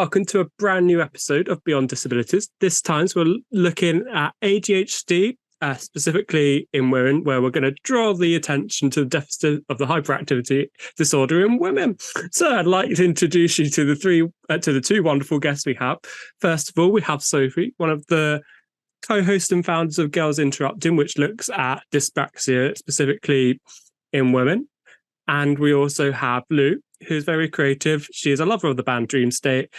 welcome to a brand new episode of Beyond Disabilities. This time we're looking at ADHD, specifically in women, where we're going to draw the attention to the deficit of the hyperactivity disorder in women. So I'd like to introduce you to the two wonderful guests we have. First of all, we have Sophie, one of the co-hosts and founders of Girls Interrupting, which looks at dyspraxia specifically in women. And we also have Lou, who's very creative. She is a lover of the band Dream State.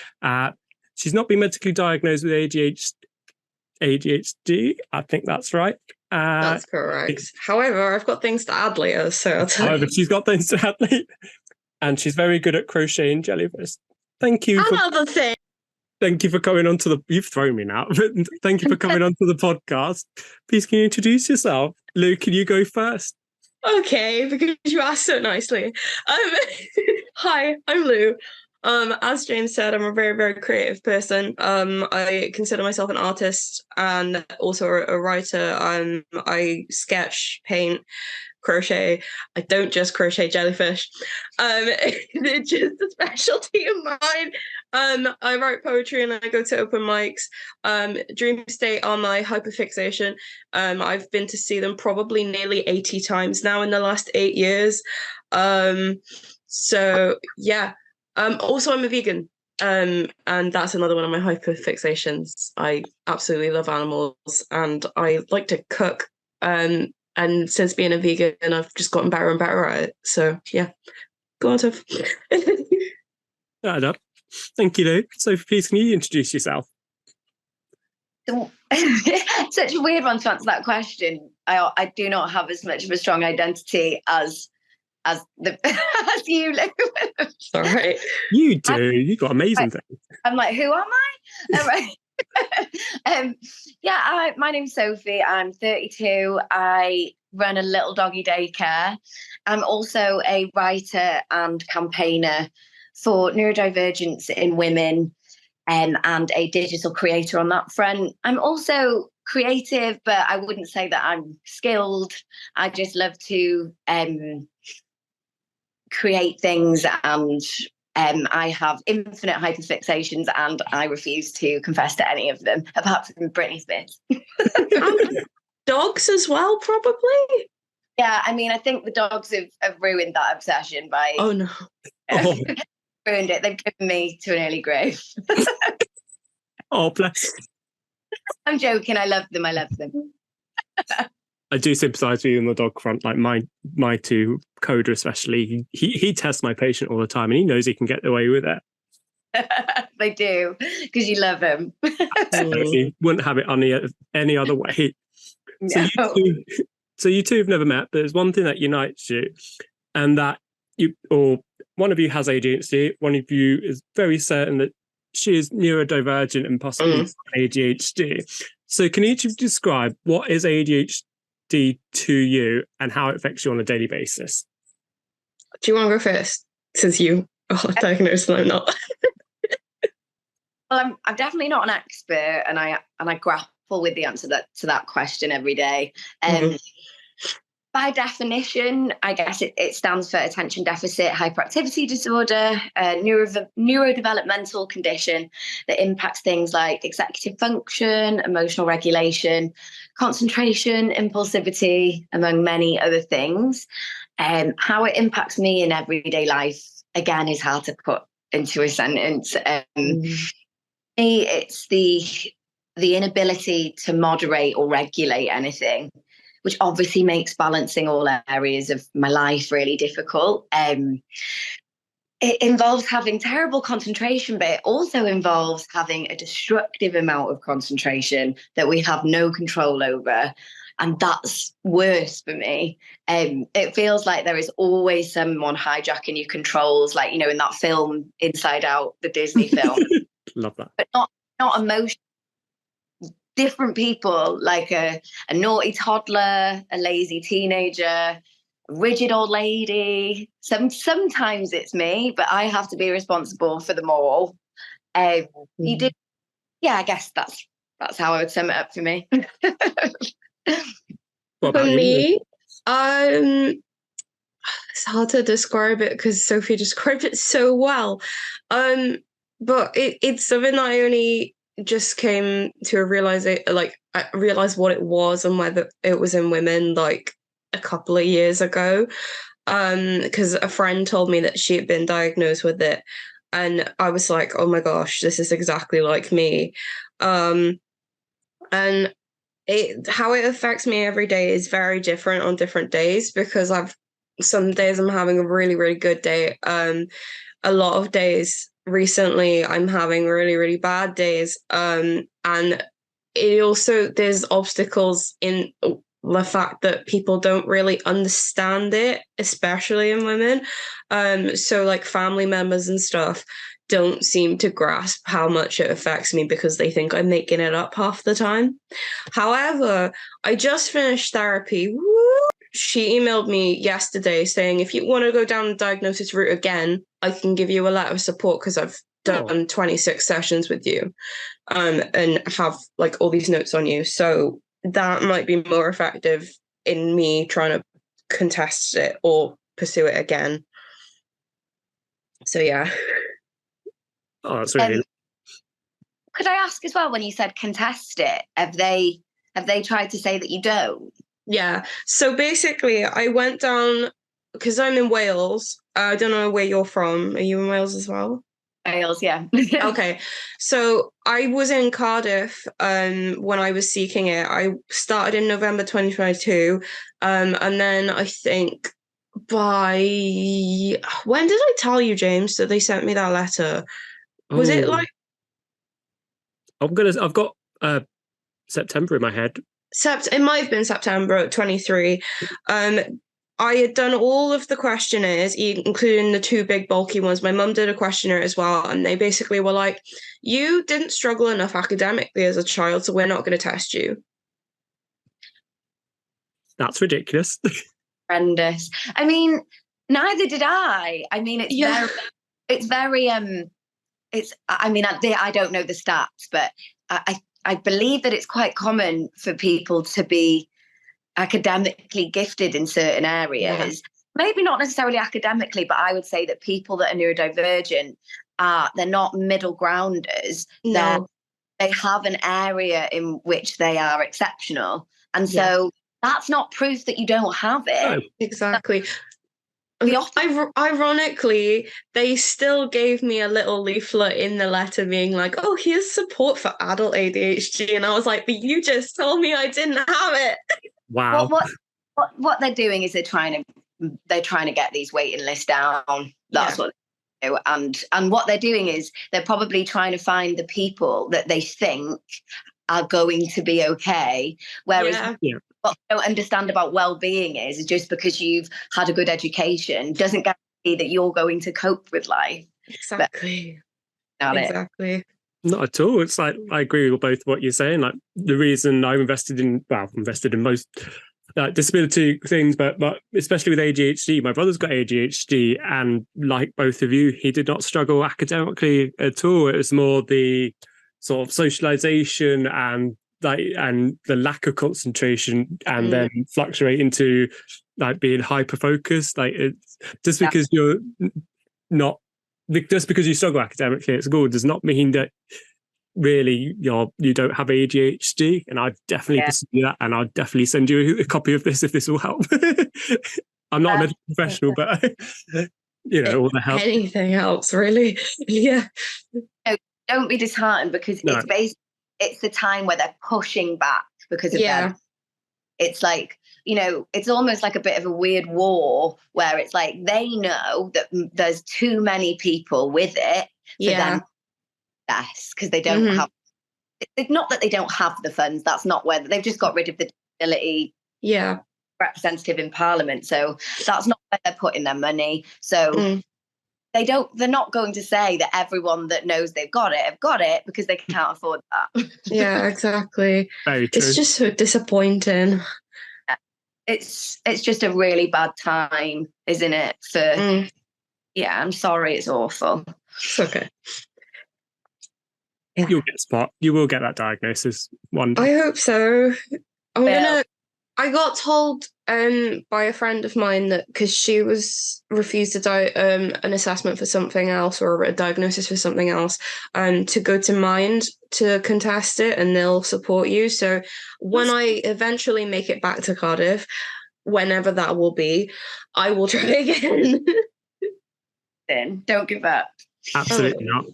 She's not been medically diagnosed with ADHD. I think that's right. That's correct. However, I've got things to add later, so I'll tell you. She's got things to add later. And she's very good at crocheting jellyfish. Thank you. Another thing. Thank you for coming onto the... You've thrown me now. But thank you for coming onto the podcast. Please, can you introduce yourself? Lou, can you go first? Okay, because you asked so nicely. Hi, I'm Lou. As James said, I'm a very, very creative person. I consider myself an artist and also a writer. I sketch, paint, crochet. I don't just crochet jellyfish. It's just a specialty of mine. I write poetry and I go to open mics. Dream State are my hyperfixation. I've been to see them probably nearly 80 times now in the last 8 years. So yeah. Also, I'm a vegan. And that's another one of my hyperfixations. I absolutely love animals and I like to cook. And since being a vegan, I've just gotten better and better at it. So yeah, go on, Soph. Thank you, Lou. So please, can you introduce yourself? Such a weird one to answer that question. I do not have as much of a strong identity as you, Lou. Sorry. You do. You've got amazing things. I'm like, who am I? My name's Sophie. I'm 32. I run a little doggy daycare. I'm also a writer and campaigner for neurodivergence in women, and a digital creator on that front. I'm also creative, but I wouldn't say that I'm skilled. I just love to create things, and I have infinite hyperfixations, and I refuse to confess to any of them, apart from Britney Spears. Dogs as well, probably? Yeah, I mean, I think the dogs have ruined that obsession by... Oh, no. Ruined it. They've driven me to an early grave. Oh, bless. I'm joking. I love them. I do sympathise with you on the dog front. Like my two, Coda especially, he tests my patient all the time and he knows he can get away with it. They do, because you love him. Absolutely. Wouldn't have it any other way. No. So you two have never met, but there's one thing that unites you, and that one of you has ADHD, one of you is very certain that she is neurodivergent and possibly ADHD. So can each of you describe what is ADHD to you and how it affects you on a daily basis? Do you want to go first, since you are diagnosed and I'm not? Well, I'm definitely not an expert, and I grapple with the answer to that question every day. By definition, I guess it stands for attention deficit hyperactivity disorder, a neurodevelopmental condition that impacts things like executive function, emotional regulation, concentration, impulsivity, among many other things. How it impacts me in everyday life, again, is hard to put into a sentence. It's the inability to moderate or regulate anything, which obviously makes balancing all areas of my life really difficult. It involves having terrible concentration, but it also involves having a destructive amount of concentration that we have no control over. And that's worse for me. It feels like there is always someone hijacking your controls, like, you know, in that film, Inside Out, the Disney film. Love that. But not emotional. Different people, like a naughty toddler, a lazy teenager, a rigid old lady. Sometimes it's me, but I have to be responsible for them all. I guess that's how I would sum it up for me. For me, it's hard to describe it because Sophie described it so well. but it's something that I only just came to realize it, like I realized what it was and whether it was in women like a couple of years ago. Because a friend told me that she had been diagnosed with it, and I was like, oh my gosh, this is exactly like me. And how it affects me every day is very different on different days, because some days I'm having a really, really good day. A lot of days recently I'm having really, really bad days. And it also, there's obstacles in the fact that people don't really understand it, especially in women. So like family members and stuff don't seem to grasp how much it affects me because they think I'm making it up half the time. However, I just finished therapy. Woo! She emailed me yesterday saying, if you want to go down the diagnosis route again, I can give you a letter of support because I've done 26 sessions with you, and have like all these notes on you. So that might be more effective in me trying to contest it or pursue it again. So yeah. Oh, that's really. Could I ask as well, when you said contest it, have they tried to say that you don't? Yeah. So basically, I went down because I'm in Wales. I don't know where you're from. Are you in Wales as well? Wales, yeah. Okay. So I was in Cardiff when I was seeking it. I started in November 2022. And then I think by when did I tell you, James, that they sent me that letter? Was it like I've got September in my head. It might have been September 23. I had done all of the questionnaires, including the two big bulky ones. My mum did a questionnaire as well, and they basically were like, you didn't struggle enough academically as a child, so we're not going to test you. That's ridiculous. Horrendous. I mean, neither did I. I mean, I don't know the stats, but I believe that it's quite common for people to be academically gifted in certain areas. Yeah. Maybe not necessarily academically, but I would say that people that are neurodivergent they're not middle grounders. No. They have an area in which they are exceptional. And so that's not proof that you don't have it. No, exactly. Ironically, they still gave me a little leaflet in the letter being like, oh, here's support for adult ADHD. And I was like, but you just told me I didn't have it. Wow. What they're doing is they're trying to get these waiting lists down. That's what they do. And what they're doing is they're probably trying to find the people that they think are going to be okay. Whereas what they don't understand about well-being is just because you've had a good education doesn't guarantee that you're going to cope with life. Exactly. Exactly. Not at all. It's like, I agree with both what you're saying. Like, the reason I've invested in most disability things, but especially with ADHD, my brother's got ADHD, and like both of you, he did not struggle academically at all. It was more the sort of socialization and the lack of concentration, and then fluctuate into like being hyper focused. Like, it's just because you're not, just because you struggle academically at school does not mean that really you don't have ADHD. And I'd definitely pursue that, and I'd definitely send you a copy of this if this will help. I'm not a medical professional, but all the help. Anything helps, really. Yeah. No, don't be disheartened, because it's the time where they're pushing back because of them. It's like, it's almost like a bit of a weird war where it's like they know that there's too many people with it for them because they don't have. It's not that they don't have the funds. That's not where they've just got rid of the disability representative in Parliament. So that's not where they're putting their money. So they're not going to say that everyone that knows they've got it have got it, because they can't afford that. Yeah, exactly. Very true. It's just so disappointing. It's just a really bad time, isn't it? I'm sorry, it's awful. It's okay. You'll get spot. You will get that diagnosis one day. I hope so. I'm gonna I got told by a friend of mine that because she was refused to an assessment for something else or a diagnosis for something else, to go to Mind to contest it, and they'll support you. So when I eventually make it back to Cardiff, whenever that will be, I will try again. Then don't give up. Absolutely not.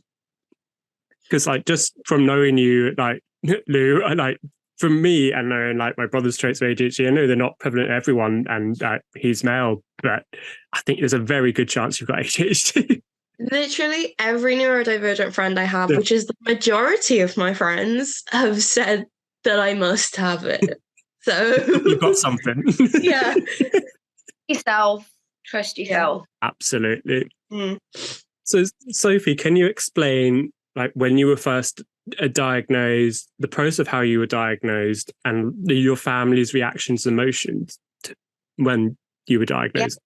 Because like just from knowing you, like Lou, like from me and knowing like my brother's traits of ADHD, I know they're not prevalent in everyone, and he's male, but I think there's a very good chance you've got ADHD. Literally every neurodivergent friend I have, which is the majority of my friends, have said that I must have it. So you've got something. Yeah. Trust yourself. Yeah. Absolutely. So Sophie, can you explain like when you were first diagnosed, the process of how you were diagnosed, and your family's reactions and emotions when you were diagnosed?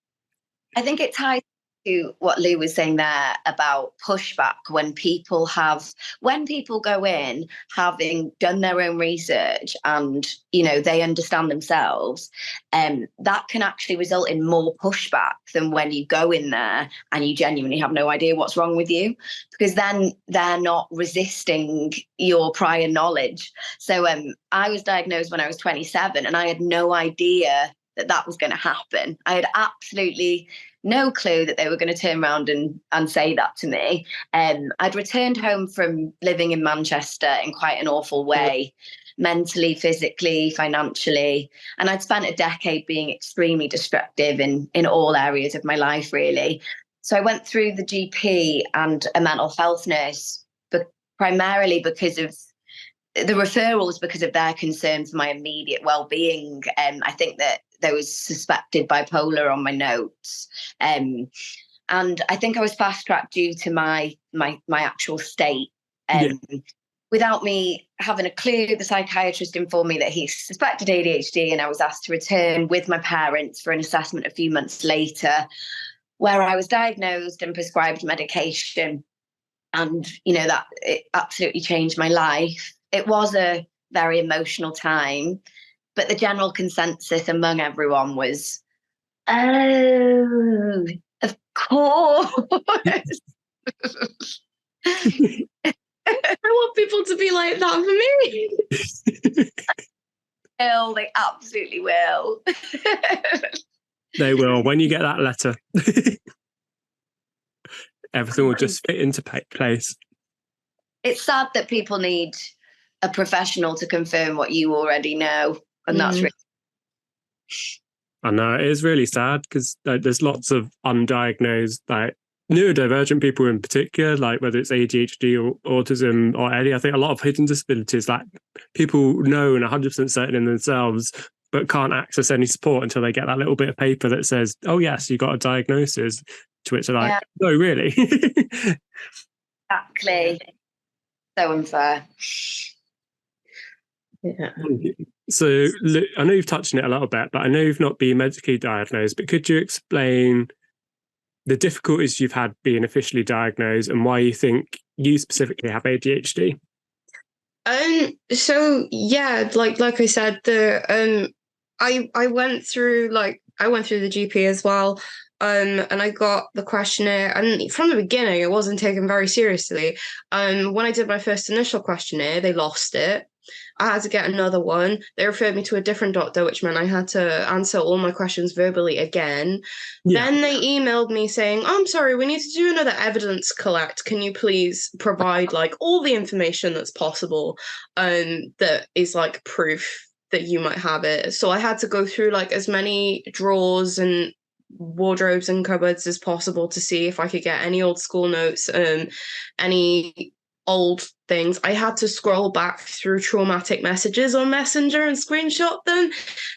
Yeah. I think it ties to what Lou was saying there about pushback when people go in having done their own research and they understand themselves, that can actually result in more pushback than when you go in there and you genuinely have no idea what's wrong with you, because then they're not resisting your prior knowledge. So I was diagnosed when I was 27 and I had no idea that was going to happen. I had absolutely no clue that they were going to turn around and say that to me. I'd returned home from living in Manchester in quite an awful way, mentally, physically, financially. And I'd spent a decade being extremely destructive in all areas of my life, really. So I went through the GP and a mental health nurse, but primarily because of the referrals, because of their concern for my immediate well-being. I think that there was suspected bipolar on my notes. And I think I was fast-tracked due to my actual state. Without me having a clue, the psychiatrist informed me that he suspected ADHD, and I was asked to return with my parents for an assessment a few months later, where I was diagnosed and prescribed medication. And, that it absolutely changed my life. It was a very emotional time, but the general consensus among everyone was, oh, of course. I want people to be like that for me. They absolutely will. They will. When you get that letter, everything will just fit into place. It's sad that people need a professional to confirm what you already know. And that's really... I know, it is really sad because there's lots of undiagnosed, like neurodivergent people in particular, like whether it's ADHD or autism or any, I think a lot of hidden disabilities, like people know and 100% certain in themselves, but can't access any support until they get that little bit of paper that says, oh yes, you got a diagnosis, to which they're like, no, really? Exactly. So unfair. Yeah. So I know you've touched on it a little bit, but I know you've not been medically diagnosed, but could you explain the difficulties you've had being officially diagnosed and why you think you specifically have ADHD? So yeah, like I said, I went through the GP as well. And I got the questionnaire, and from the beginning it wasn't taken very seriously. When I did my first initial questionnaire, they lost it. I had to get another one. They referred me to a different doctor, which meant I had to answer all my questions verbally again. Yeah. Then they emailed me saying, oh, I'm sorry, we need to do another evidence collect. Can you please provide like all the information that's possible that is like proof that you might have it? So I had to go through like as many drawers and wardrobes and cupboards as possible to see if I could get any old school notes, any old things. I had to scroll back through traumatic messages on Messenger and screenshot them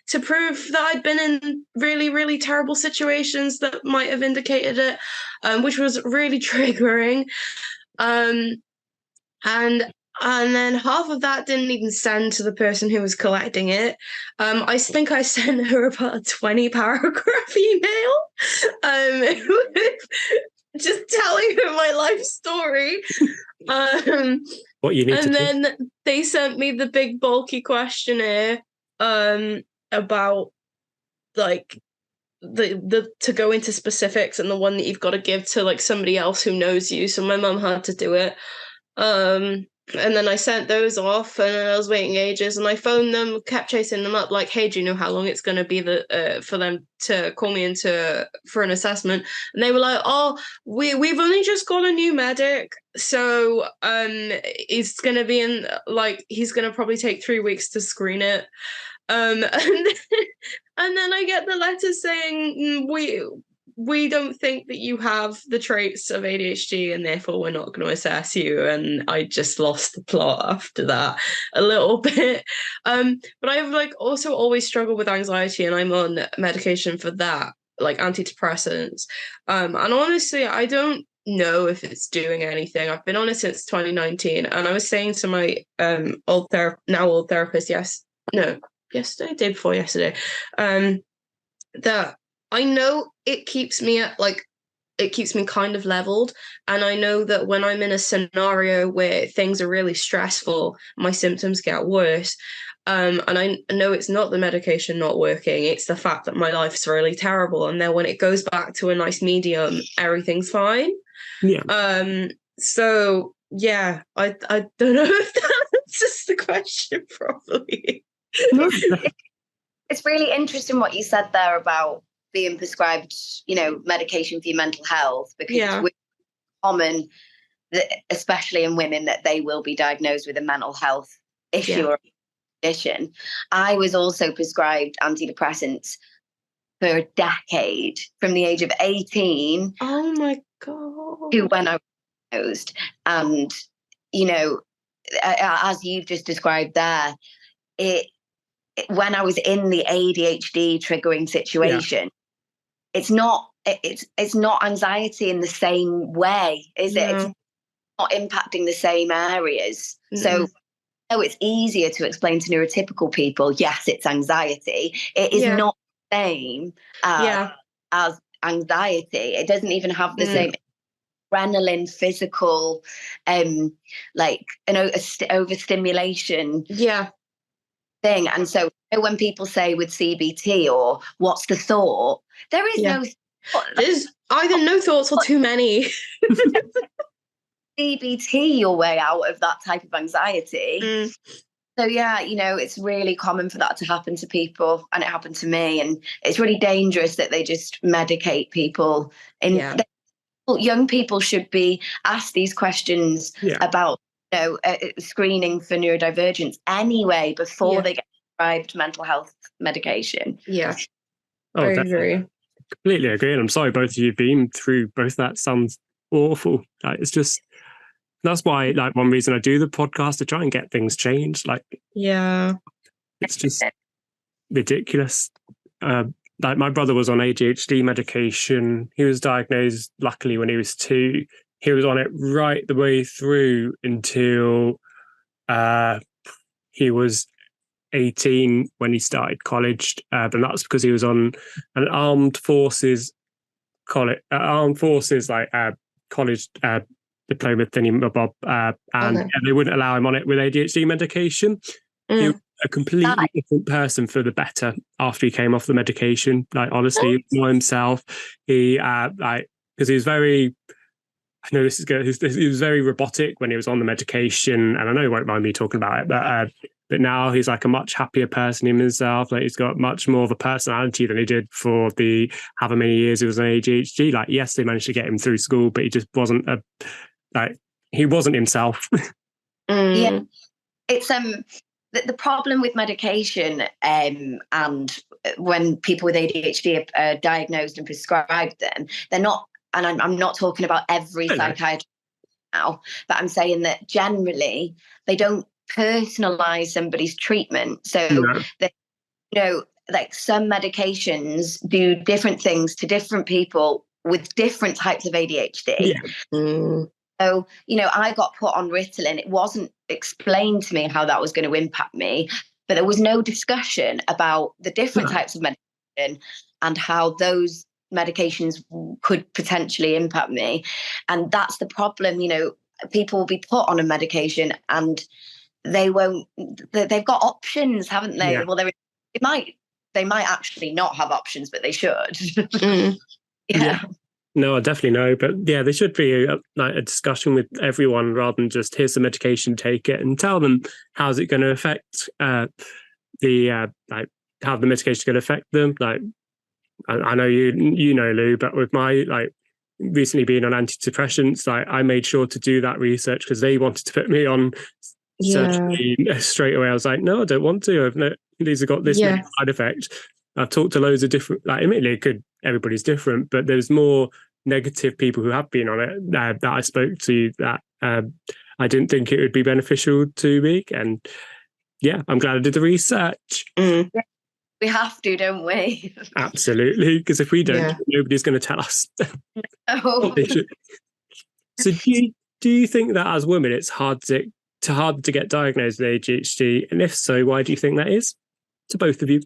to prove that I'd been in really, really terrible situations that might have indicated it, which was really triggering. And then half of that didn't even send to the person who was collecting it. I think I sent her about a 20-paragraph email, just telling her my life story. What you need and to then do. They sent me the big bulky questionnaire, about like the to go into specifics and the one that you've got to give to like somebody else who knows you. So my mum had to do it. And then I sent those off, and I was waiting ages, and I phoned them, kept chasing them up, like, hey, do you know how long it's going to be for them to call me for an assessment? And they were like, oh, we've only just got a new medic, so he's going to be in, like, he's going to probably take 3 weeks to screen it. And then I get the letter saying we don't think that you have the traits of ADHD, and therefore we're not going to assess you. And I just lost the plot after that a little bit. But I've like also always struggled with anxiety, and I'm on medication for that, like antidepressants. And honestly, I don't know if it's doing anything. I've been on it since 2019, and I was saying to my old therapist, yesterday, day before yesterday, that I know it keeps me kind of leveled. And I know that when I'm in a scenario where things are really stressful, my symptoms get worse. And I know it's not the medication not working, it's the fact that my life's really terrible. And then when it goes back to a nice medium, everything's fine. Yeah. So yeah, I don't know if that answers the question properly. No. It's really interesting what you said there about being prescribed, medication for your mental health, because it's common, especially in women, that they will be diagnosed with a mental health issue or condition. I was also prescribed antidepressants for a decade, from the age of 18. Oh my God. To when I was diagnosed. And, as you've just described there, when I was in the ADHD triggering situation, it's not anxiety in the same way, is it? It's not impacting the same areas. So it's easier to explain to neurotypical people, yes, it's anxiety. It is not the same as anxiety. It doesn't even have the same adrenaline, physical, like an overstimulation thing. And so when people say with CBT or what's the thought, there is no thought. There's either no thoughts or too many. CBT your way out of that type of anxiety. So it's really common for that to happen to people, and it happened to me, and it's really dangerous that they just medicate people. Young people should be asked these questions about screening for neurodivergence anyway before they get prescribed mental health medication. I agree. Completely agree, and I'm sorry both of you have been through both that. Sounds awful. Like, it's just, that's why, like, one reason I do the podcast, to try and get things changed. Like, it's just ridiculous. Like, my brother was on ADHD medication. He was diagnosed, luckily, when he was 2. He was on it right the way through until he was 18 when he started college. But that's because he was on an armed forces college diploma thingy and they wouldn't allow him on it with ADHD medication. He was a completely different person for the better after he came off the medication. Like, honestly, more himself. He because he was very, I know this is good, he was very robotic when he was on the medication, and I know he won't mind me talking about it, but now he's like a much happier person in himself. Like, he's got much more of a personality than he did for the however many years he was on ADHD. Like, yes, they managed to get him through school, but he just wasn't he wasn't himself. Yeah, it's the problem with medication, and when people with ADHD are diagnosed and prescribed them, they're not. And I'm not talking about every psychiatrist now, but I'm saying that generally they don't personalize somebody's treatment. So like some medications do different things to different people with different types of ADHD. So, I got put on Ritalin. It wasn't explained to me how that was going to impact me, but there was no discussion about the different types of medication and how those medications could potentially impact me. And that's the problem. People will be put on a medication and they've got options, haven't they? Well, they might they might actually not have options, but they should. Yeah. No, I definitely know. But yeah, there should be a discussion with everyone rather than just here's some medication, take it, and tell them how's it going to affect like how the medication is going to affect them. Like I know you know, Lou, but with my like recently being on antidepressants, like I made sure to do that research because they wanted to put me on surgery straight away. I was like, no, I don't want to. These have got this side effect. I've talked to loads of different, like admittedly everybody's different, but there's more negative people who have been on it that I spoke to that I didn't think it would be beneficial to me. And yeah, I'm glad I did the research. We have to, don't we? Absolutely, because if we don't, nobody's going to tell us. Oh. So do you think that as women it's hard to get diagnosed with ADHD? And if so, why do you think that is? To both of you.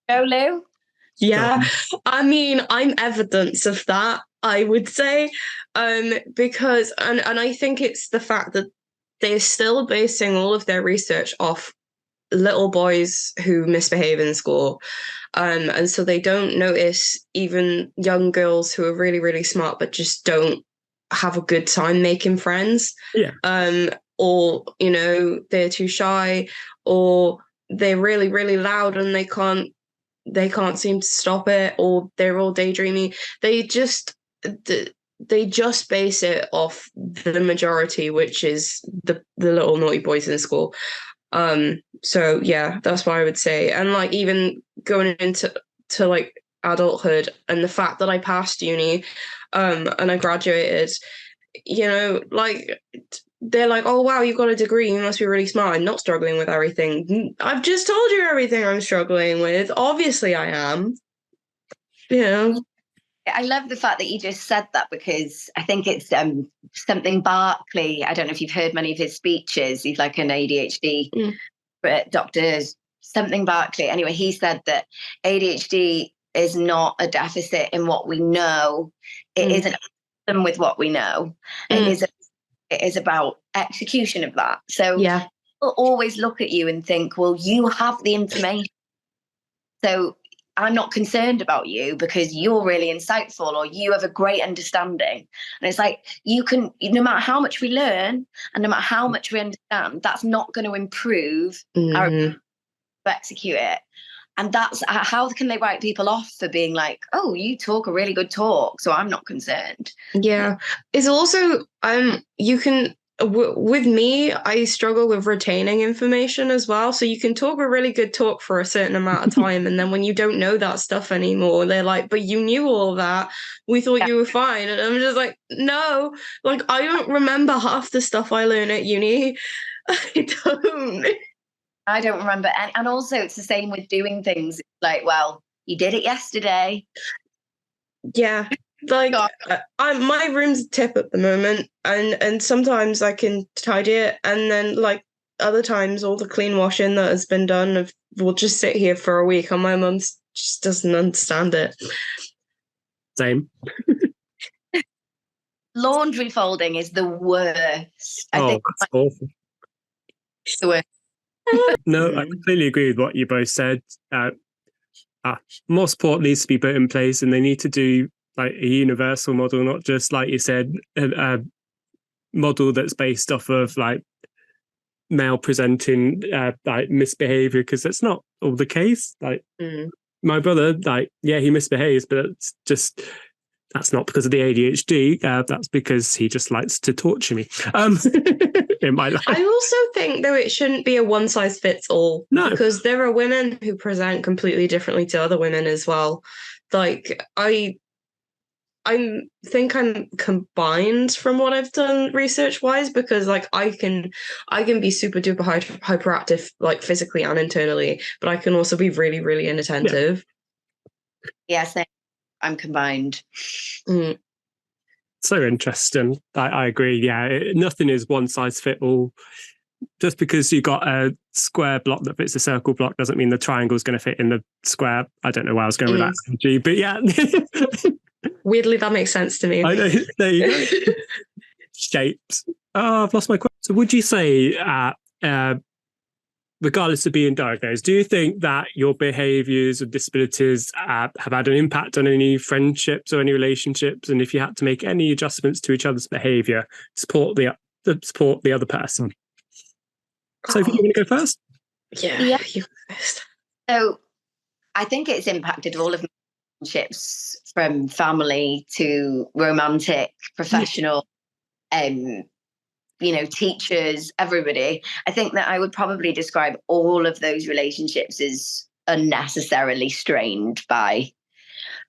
Go, Lou? Yeah, I mean, I'm evidence of that, I would say, because, and I think it's the fact that they're still basing all of their research off little boys who misbehave in school. And so they don't notice even young girls who are really, really smart, but just don't have a good time making friends. Yeah. Or, you know, they're too shy, or they're really, really loud and they can't seem to stop it, or they're all daydreaming. They just base it off the majority, which is the little naughty boys in school. So yeah, that's what I would say. And like even going into like adulthood and the fact that I passed uni and I graduated, you know, like they're like, oh wow, you've got a degree, you must be really smart. I'm not struggling with everything. I've just told you everything I'm struggling with. Obviously I am. You know. I love the fact that you just said that, because I think it's something Barclay, I don't know if you've heard many of his speeches, he's like an ADHD doctor, something Barclay. Anyway, he said that ADHD is not a deficit in what we know. It is an problem with what we know. It is about execution of that. So people always look at you and think, well, you have the information. So I'm not concerned about you because you're really insightful or you have a great understanding. And it's like, you can, no matter how much we learn and no matter how much we understand, that's not going to improve our ability to execute it. And that's how can they write people off for being like, oh, you talk a really good talk, so I'm not concerned. Yeah. It's also, you can, with me, I struggle with retaining information as well. So you can talk a really good talk for a certain amount of time. And then when you don't know that stuff anymore, they're like, but you knew all that. We thought you were fine. And I'm just like, no, like, I don't remember half the stuff I learned at uni. I don't remember. And also it's the same with doing things. Like, well, you did it yesterday. Yeah. Like my room's a tip at the moment, and sometimes I can tidy it, and then like other times all the clean washing that has been done will just sit here for a week, and my mum just doesn't understand it. Same. Laundry folding is the worst. I think it's awful. It's the worst. No, I completely agree with what you both said. More support needs to be put in place, and they need to do like a universal model, not just like you said, a model that's based off of like male presenting like misbehavior, because that's not all the case. Like my brother, like he misbehaves, but it's just that's not because of the ADHD. That's because he just likes to torture me. In my life. I also think though it shouldn't be a one size fits all. No, because there are women who present completely differently to other women as well. Like I think I'm combined from what I've done research wise, because like I can be super duper hyperactive like physically and internally, but I can also be really, really inattentive. Yes, I'm combined. So interesting. I agree. Yeah, nothing is one size fit all. Just because you got a square block that fits a circle block doesn't mean the triangle is going to fit in the square. I don't know why I was going with that, but yeah. Weirdly, that makes sense to me. I know. There you go. Shapes. Oh, I've lost my question. So would you say regardless of being diagnosed, do you think that your behaviours or disabilities have had an impact on any friendships or any relationships? And if you had to make any adjustments to each other's behaviour to support the other person? Sophie, you want to go first? Yeah. You go first. So I think it's impacted all of my relationships, from family to romantic, professional, teachers, everybody. I think that I would probably describe all of those relationships as unnecessarily strained by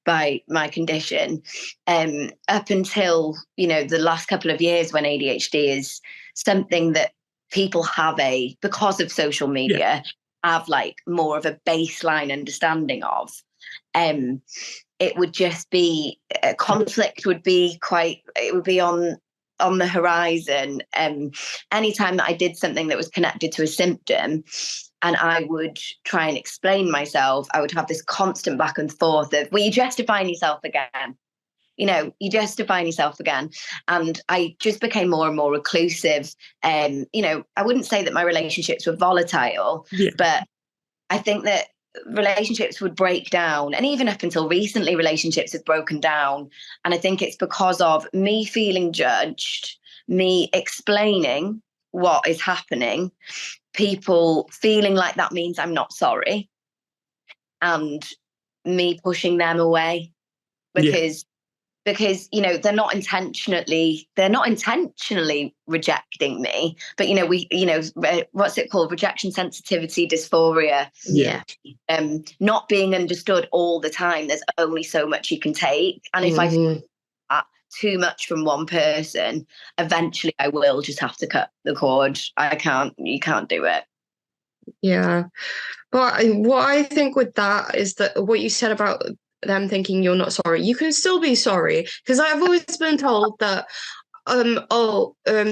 my condition, up until the last couple of years, when ADHD is something that people because of social media, have like more of a baseline understanding of. It would just be conflict would be on the horizon. Anytime that I did something that was connected to a symptom and I would try and explain myself, I would have this constant back and forth of, well, you're justifying yourself again. You're justifying yourself again. And I just became more and more reclusive. I wouldn't say that my relationships were volatile, but I think that relationships would break down. And even up until recently, relationships have broken down. And I think it's because of me feeling judged, me explaining what is happening, people feeling like that means I'm not sorry, and me pushing them away because they're not intentionally rejecting me, but what's it called, rejection sensitivity dysphoria. Not being understood all the time. There's only so much you can take, and if I feel too much from one person, eventually I will just have to cut the cord. You can't do it. Yeah, but what I think with that is that what you said about them thinking you're not sorry, you can still be sorry, because I've always been told that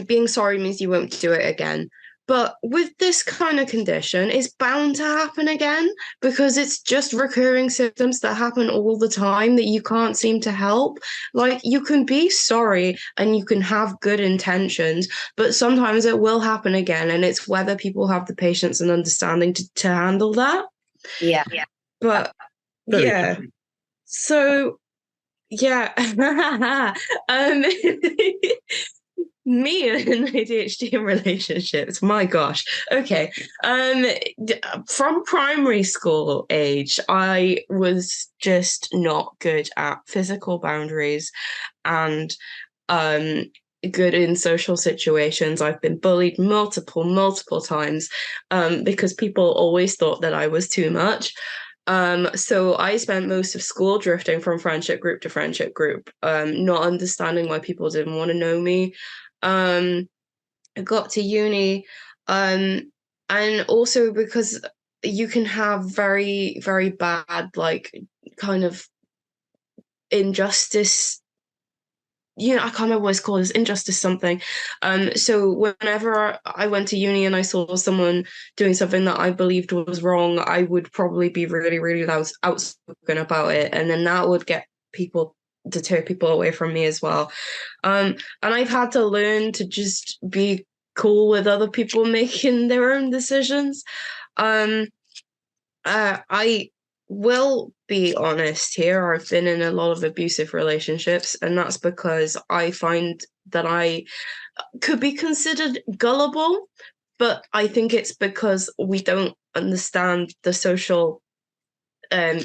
being sorry means you won't do it again. But with this kind of condition, it's bound to happen again, because it's just recurring symptoms that happen all the time that you can't seem to help. Like, you can be sorry and you can have good intentions, but sometimes it will happen again, and it's whether people have the patience and understanding to handle that. Yeah. But yeah. So yeah. Me and ADHD in relationships, my gosh. Okay. From primary school age, I was just not good at physical boundaries and good in social situations. I've been bullied multiple times because people always thought that I was too much. So I spent most of school drifting from friendship group to friendship group, not understanding why people didn't want to know me. I got to uni, and also because you can have very, very bad, like, kind of injustice. I can't remember what it's called. It's injustice something. So whenever I went to uni and I saw someone doing something that I believed was wrong, I would probably be really, really loud, outspoken about it, and then that would deter people away from me as well. And I've had to learn to just be cool with other people making their own decisions. I will be honest here. I've been in a lot of abusive relationships, and that's because I find that I could be considered gullible, but I think it's because we don't understand the social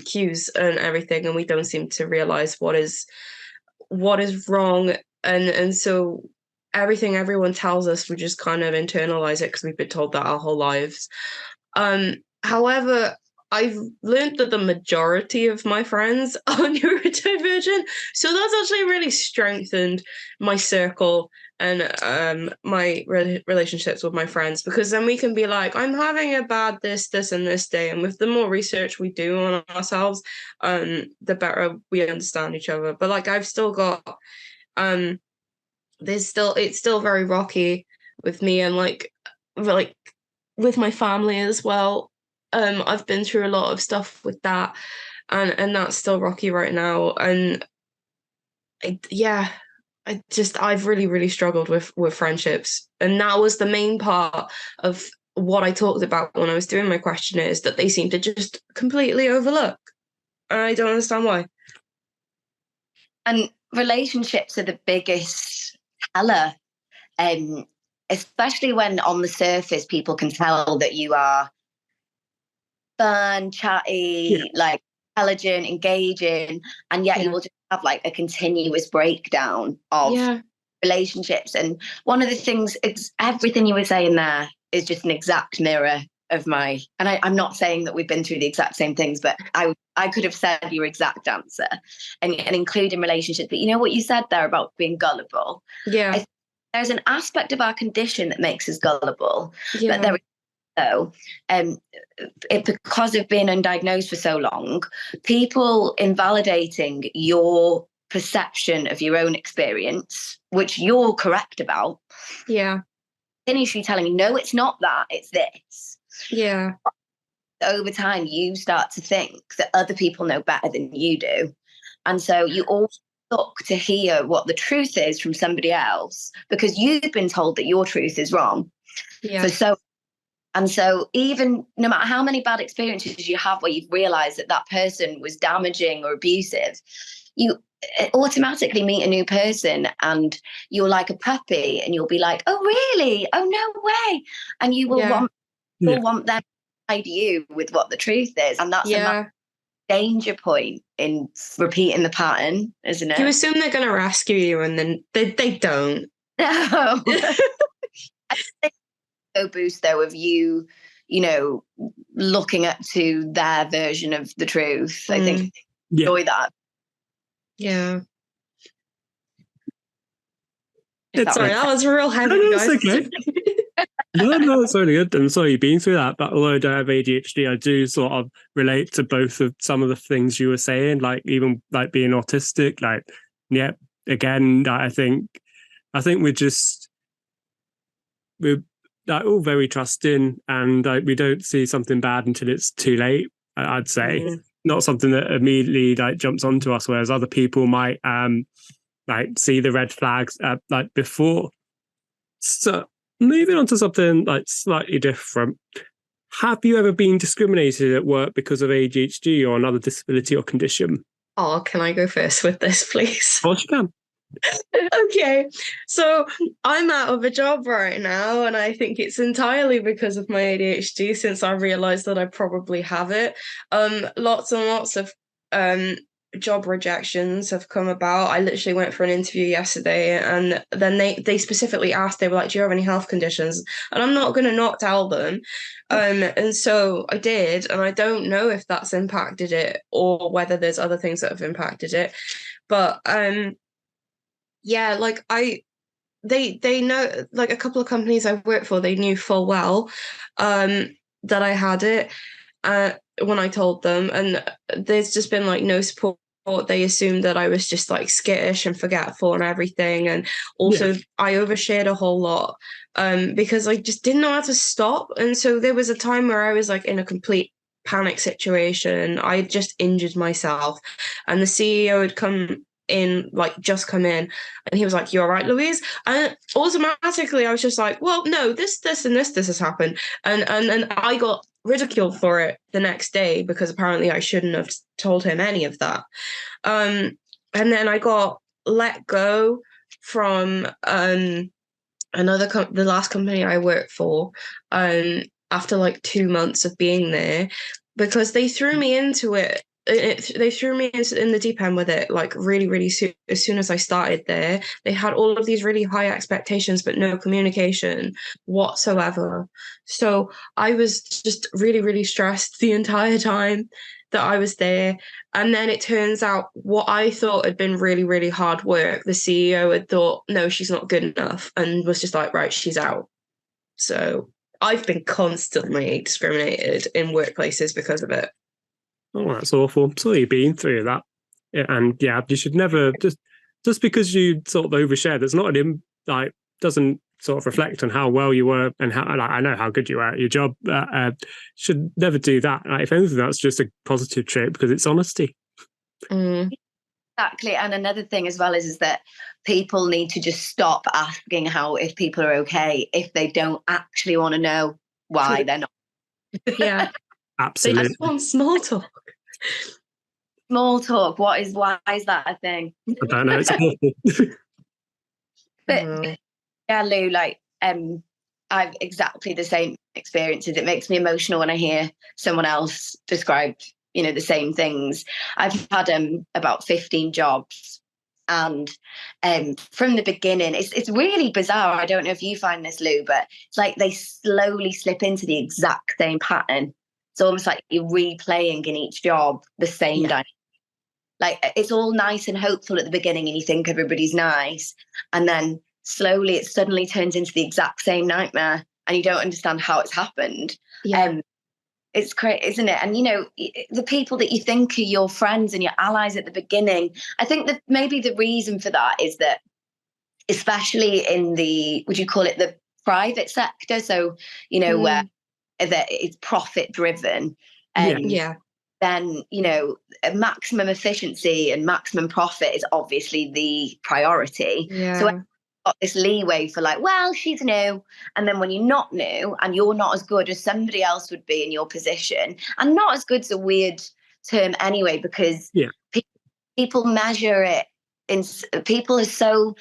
cues and everything, and we don't seem to realize what is wrong, and so everything everyone tells us, we just kind of internalize it because we've been told that our whole lives. However, I've learned that the majority of my friends are neurodivergent, so that's actually really strengthened my circle and my relationships with my friends, because then we can be like, I'm having a bad this and this day, and with the more research we do on ourselves, the better we understand each other. But like, I've still got it's still very rocky with me, and like with my family as well. I've been through a lot of stuff with that, and that's still rocky right now. And I've really, really struggled with friendships, and that was the main part of what I talked about when I was doing my questionnaires that they seem to just completely overlook. And I don't understand why. And relationships are the biggest teller, especially when on the surface people can tell that you are fun, chatty, like intelligent, engaging, and yet you will just have like a continuous breakdown of relationships. And one of the things, it's everything you were saying there is just an exact mirror of my, and I'm not saying that we've been through the exact same things, but I could have said your exact answer and including relationships. But you know what you said there about being gullible? Yeah. There's an aspect of our condition that makes us gullible, Yeah. but there is so because of being undiagnosed for so long, people invalidating your perception of your own experience, which you're correct about, initially telling you, no, it's not that, it's this. Yeah. Over time, you start to think that other people know better than you do. And so you all look to hear what the truth is from somebody else because you've been told that your truth is wrong. Yeah. And so even no matter how many bad experiences you have where you've realized that that person was damaging or abusive, you automatically meet a new person and you're like a puppy and you'll be like, oh, really? Oh, no way. And you will want them to guide you with what the truth is. And that's a danger point in repeating the pattern, isn't it? You assume they're going to rescue you and then they don't. No. I think boost though of you looking up to their version of the truth. I think enjoy that. Sorry, that was real heavy. No, guys. Okay. No, it's really good. I'm sorry you've been through that, but although I don't have ADHD, I do sort of relate to both of some of the things you were saying, like even like being autistic. Like, again, I think we're like all very trusting, and we don't see something bad until it's too late. I'd say not something that immediately like jumps onto us, whereas other people might like see the red flags like before. So moving on to something like slightly different. Have you ever been discriminated at work because of ADHD or another disability or condition? Oh, can I go first with this, please? Of course you can. Okay, so I'm out of a job right now, and I think it's entirely because of my ADHD since I realized that I probably have it. Lots and lots of job rejections have come about. I literally went for an interview yesterday, and then they specifically asked, they were like, do you have any health conditions? And I'm not going to not tell them. And so I did, and I don't know if that's impacted it or whether there's other things that have impacted it. But like they know, like a couple of companies I've worked for, they knew full well that I had it when I told them, and there's just been like no support. They assumed that I was just like skittish and forgetful and everything, and also I overshared a whole lot because I just didn't know how to stop. And so there was a time where I was like in a complete panic situation. I just injured myself, and the CEO had just come in, and he was like, "You all right, Louise?" And automatically I was just like, well, no, this and this has happened, and I got ridiculed for it the next day because apparently I shouldn't have told him any of that. And then I got let go from the last company I worked for after like 2 months of being there because they threw me into it. They threw me in the deep end with it, like really, really soon. As soon as I started there, they had all of these really high expectations, but no communication whatsoever. So I was just really, really stressed the entire time that I was there. And then it turns out what I thought had been really, really hard work, the CEO had thought, no, she's not good enough, and was just like, right, she's out. So I've been constantly discriminated in workplaces because of it. Oh, that's awful. Sorry you've been through that. And you should never just because you sort of overshare. There's not doesn't sort of reflect on how well you were and how I know how good you are at your job. Should never do that. If anything, that's just a positive trait because it's honesty. Exactly. And another thing as well is that people need to just stop asking if people are okay if they don't actually want to know why they're not. Yeah. They Absolutely. just want small talk. Small talk. Why is that a thing? I don't know. It's awful. But yeah, Lou, like I've exactly the same experiences. It makes me emotional when I hear someone else describe, the same things. I've had about 15 jobs, and from the beginning, it's really bizarre. I don't know if you find this, Lou, but it's like they slowly slip into the exact same pattern. It's almost like you're replaying in each job the same dynamic. Like it's all nice and hopeful at the beginning, and you think everybody's nice, and then slowly it suddenly turns into the exact same nightmare, and you don't understand how it's happened. It's crazy, isn't it? And the people that you think are your friends and your allies at the beginning, I think that maybe the reason for that is that, especially in the, would you call it the private sector, so where that it's profit driven, then maximum efficiency and maximum profit is obviously the priority. So got this leeway for like, well, she's new, and then when you're not new and you're not as good as somebody else would be in your position, and not as good's a weird term anyway, because people measure it in, people are so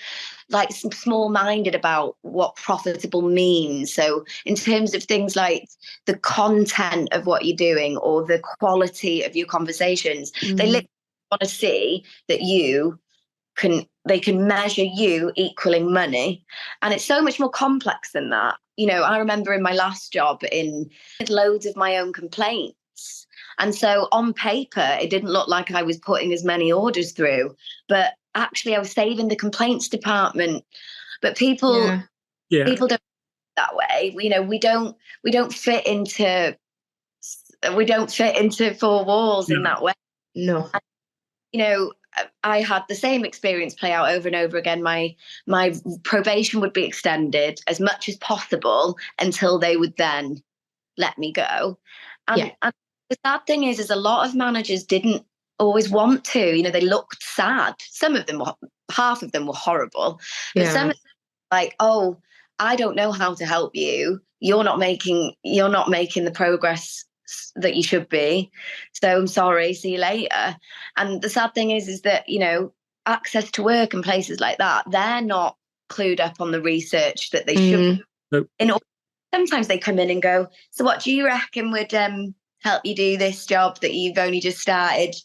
like small-minded about what profitable means. So in terms of things like the content of what you're doing or the quality of your conversations, they literally want to see that they can measure you equaling money. And it's so much more complex than that. I remember in my last job loads of my own complaints. And so on paper, it didn't look like I was putting as many orders through, but actually I was saving the complaints department. But people don't that way. We don't fit into four walls in that way. No. And, I had the same experience play out over and over again. My probation would be extended as much as possible until they would then let me go. And the sad thing is a lot of managers didn't always want to. They looked sad. Half of them were horrible. But some of them were like, oh, I don't know how to help you. You're not making the progress that you should be, so I'm sorry, see you later. And the sad thing is that access to work and places like that, they're not clued up on the research that they should. Sometimes they come in and go, so what do you reckon would help you do this job that you've only just started?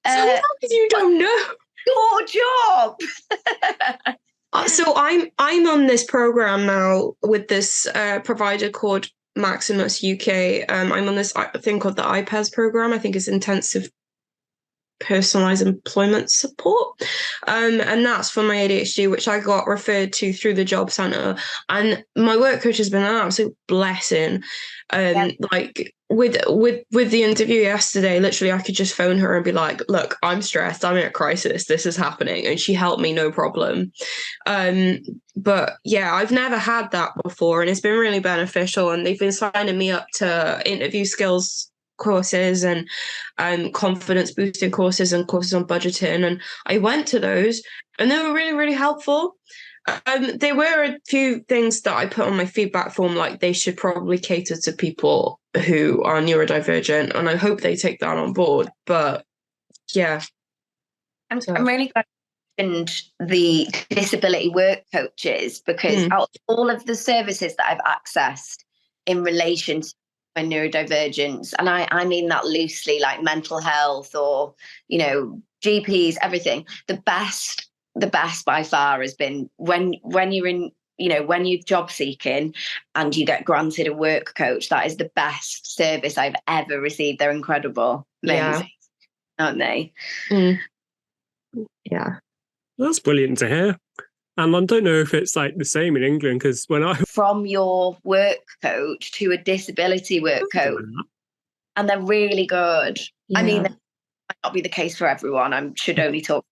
Sometimes you don't know your job. So I'm on this program now with this provider called Maximus UK. I'm on this thing called the IPES program. I think it's intensive personalized employment support, and that's for my ADHD, which I got referred to through the job centre. And my work coach has been an absolute blessing. Like with the interview yesterday, literally I could just phone her and be like, look, I'm stressed, I'm in a crisis, this is happening, and she helped me no problem. But yeah, I've never had that before, and it's been really beneficial. And they've been signing me up to interview skills courses and confidence boosting courses and courses on budgeting, and I went to those and they were really, really helpful. There were a few things that I put on my feedback form, like they should probably cater to people who are neurodivergent, and I hope they take that on board. But yeah, I'm really glad you mentioned the disability work coaches, because out of all of the services that I've accessed in relation to my neurodivergence, and I mean that loosely, like mental health or GPs, everything, the best by far has been when you're in, when you're job seeking and you get granted a work coach. That is the best service I've ever received. They're incredible. Amazing, aren't they? Yeah, that's brilliant to hear. And I don't know if it's like the same in England, because from your work coach to a disability work coach, and they're really good. I mean, that might not be the case for everyone. I should only talk.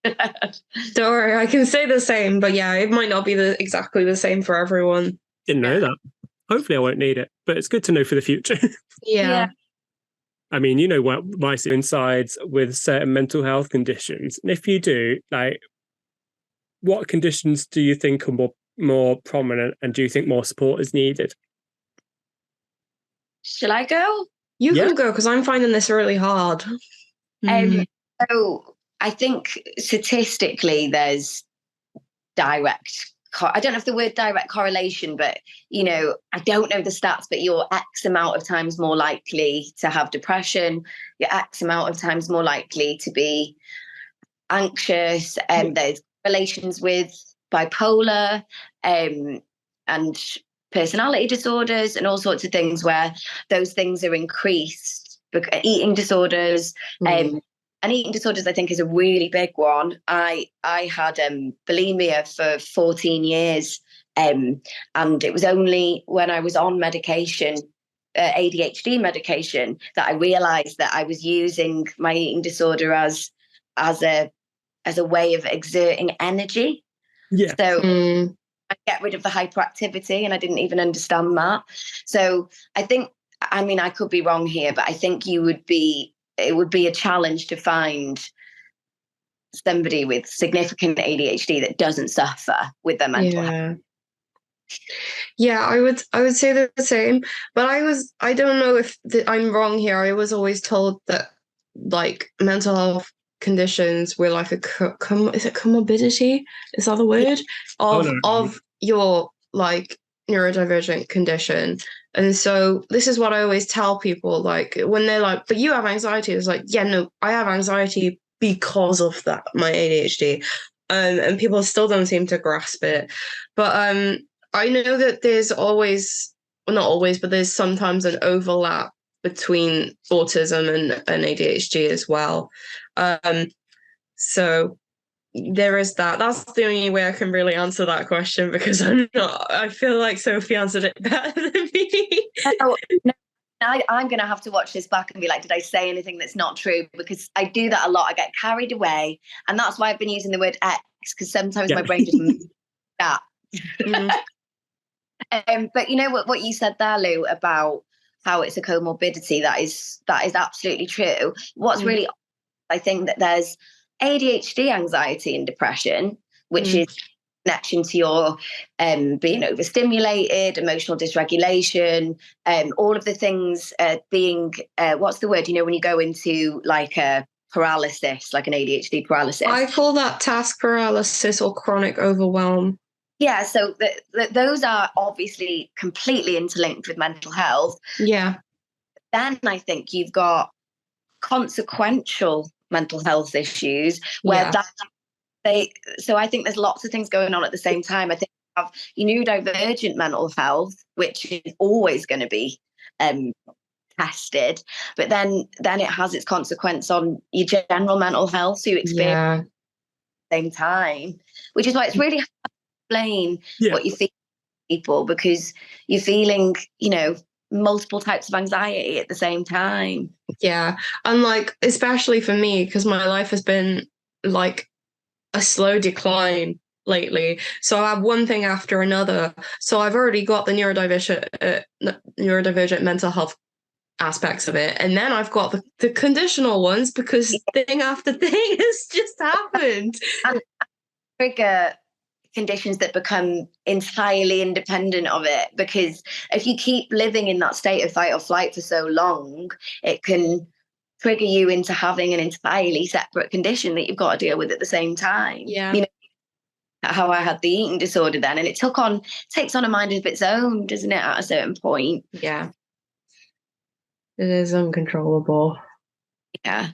Don't worry, I can say the same, but yeah, it might not be exactly the same for everyone. Didn't know that. Hopefully I won't need it, but it's good to know for the future. Yeah. I mean, what my insides with certain mental health conditions. And if you do, like, what conditions do you think are more prominent, and do you think more support is needed? Shall I go? You Yeah. can go because I'm finding this really hard. So I think statistically there's direct, I don't know if the word direct correlation, but, you know, I don't know the stats, but you're X amount of times more likely to have depression. You're X amount of times more likely to be anxious. There's relations with bipolar and personality disorders and all sorts of things where those things are increased. Eating disorders, and eating disorders, I think, is a really big one. I had bulimia for 14 years, and it was only when I was on medication, ADHD medication, that I realised that I was using my eating disorder as a way of exerting energy. Yeah. So I get rid of the hyperactivity, and I didn't even understand that. So I think, I mean, I could be wrong here, but I think it would be a challenge to find somebody with significant ADHD that doesn't suffer with their mental health. Yeah, I would say the same, but I don't know if I'm wrong here. I was always told that like mental health conditions were like is it comorbidity? Is that the word? Of your like neurodivergent condition. And so this is what I always tell people, like when they're like, but you have anxiety. It's like, yeah, no, I have anxiety because of that, my ADHD. And people still don't seem to grasp it. But I know that there's always, well, not always, but there's sometimes an overlap between autism and ADHD as well. So there is that. That's the only way I can really answer that question, because I feel like Sophie answered it better than me. No, I'm going to have to watch this back and be like, did I say anything that's not true? Because I do that a lot. I get carried away. And that's why I've been using the word X, because sometimes my brain just that. But you know what you said there, Lou, about how it's a comorbidity, that is absolutely true. What's really, I think that there's ADHD, anxiety and depression, which is connection to your being overstimulated, emotional dysregulation, all of the things being, what's the word, you know, when you go into like a paralysis, like an ADHD paralysis. I call that task paralysis or chronic overwhelm. Yeah, so those are obviously completely interlinked with mental health. Yeah. Then I think you've got consequential mental health issues where so I think there's lots of things going on at the same time. I think you have your neurodivergent mental health, which is always going to be tested, but then it has its consequence on your general mental health, so you experience at the same time, which is why it's really hard to explain what you feel to people, because you're feeling, you know, multiple types of anxiety at the same time. Yeah. And like, especially for me, because my life has been like a slow decline lately. So I have one thing after another. So I've already got the neurodivergent mental health aspects of it. And then I've got the conditional ones, because thing after thing has just happened. And trigger conditions that become entirely independent of it, because if you keep living in that state of fight or flight for so long, it can trigger you into having an entirely separate condition that you've got to deal with at the same time. Yeah. You know, how I had the eating disorder then, and it takes on a mind of its own, doesn't it, at a certain point? Yeah. It is uncontrollable. Yeah.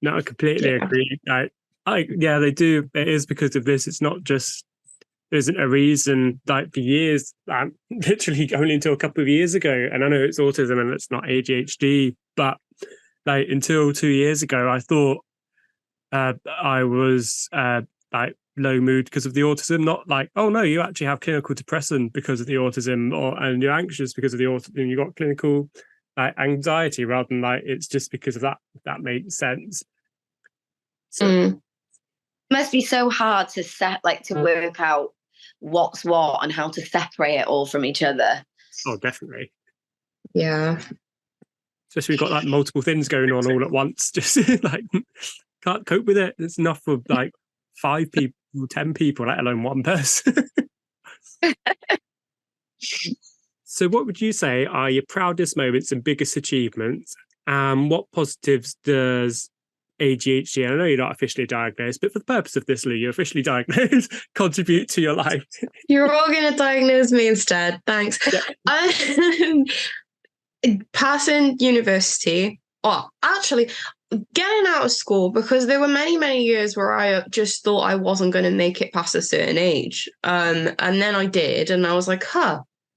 No, I completely agree. They do. It is because of this. It's not just, there isn't a reason, like for years, literally only until a couple of years ago, and I know it's autism and it's not ADHD, but like until 2 years ago, I thought I was like low mood because of the autism, not like, oh no, you actually have clinical depression because of the autism, and you're anxious because of the autism, and you got clinical anxiety, rather than like it's just because of that. If that makes sense. So it must be so hard to work out what's what and how to separate it all from each other. Oh, definitely. Yeah. Especially we've got like multiple things going on all at once. Just like can't cope with it. It's enough for like 5 people, 10 people, let alone one person. So what would you say are your proudest moments and biggest achievements? What positives does ADHD, and I know you're not officially diagnosed, but for the purpose of this, Lou, you're officially diagnosed, contribute to your life? You're all going to diagnose me instead. Thanks. Yeah. Passing university, or actually getting out of school, because there were many years where I just thought I wasn't going to make it past a certain age. And then I did, and I was like,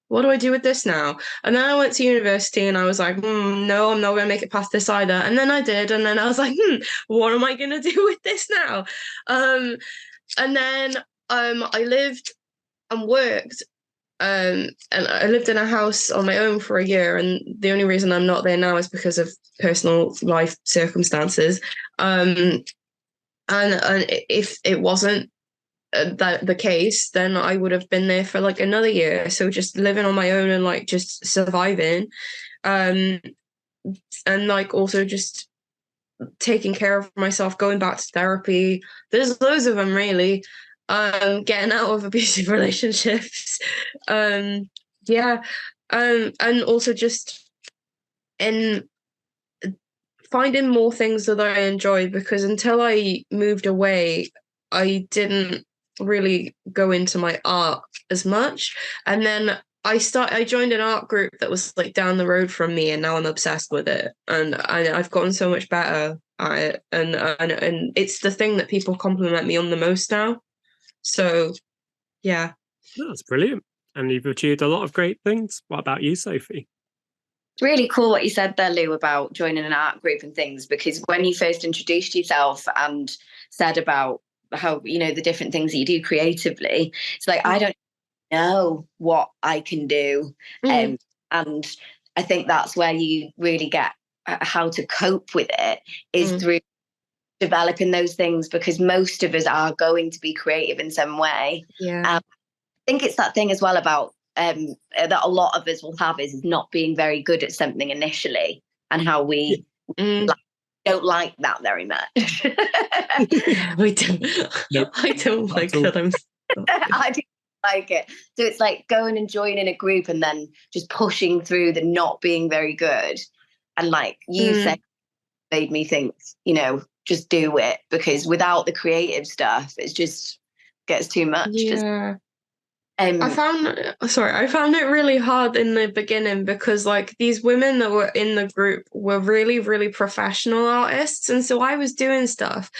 what do I do with this now? And then I went to university and I was like, no, I'm not going to make it past this either. And then I did. And then I was like, what am I going to do with this now? And then I lived and worked. And I lived in a house on my own for a year, and the only reason I'm not there now is because of personal life circumstances. And if it wasn't that the case, then I would have been there for like another year. So just living on my own and like just surviving, and like also just taking care of myself, going back to therapy. There's loads of them, really. Getting out of abusive relationships, and also just in finding more things that I enjoyed, because until I moved away, I didn't really go into my art as much. And then I joined an art group that was like down the road from me, and now I'm obsessed with it, and I've gotten so much better at it, and it's the thing that people compliment me on the most now. So, yeah. That's brilliant. And you've achieved a lot of great things. What about you, Sophie? It's really cool what you said there, Lou, about joining an art group and things, because when you first introduced yourself and said about how, the different things that you do creatively, it's like, I don't know what I can do. And I think that's where you really get how to cope with it is through developing those things, because most of us are going to be creative in some way. I think it's that thing as well about that a lot of us will have is not being very good at something initially, and how we don't like that very much. We don't. Nope. I don't like that. I do like it. So it's like going and joining a group and then just pushing through the not being very good. And like you said, made me think, just do it, because without the creative stuff, it just gets too much. Yeah. I found it really hard in the beginning, because like these women that were in the group were really, really professional artists. And so I was doing stuff,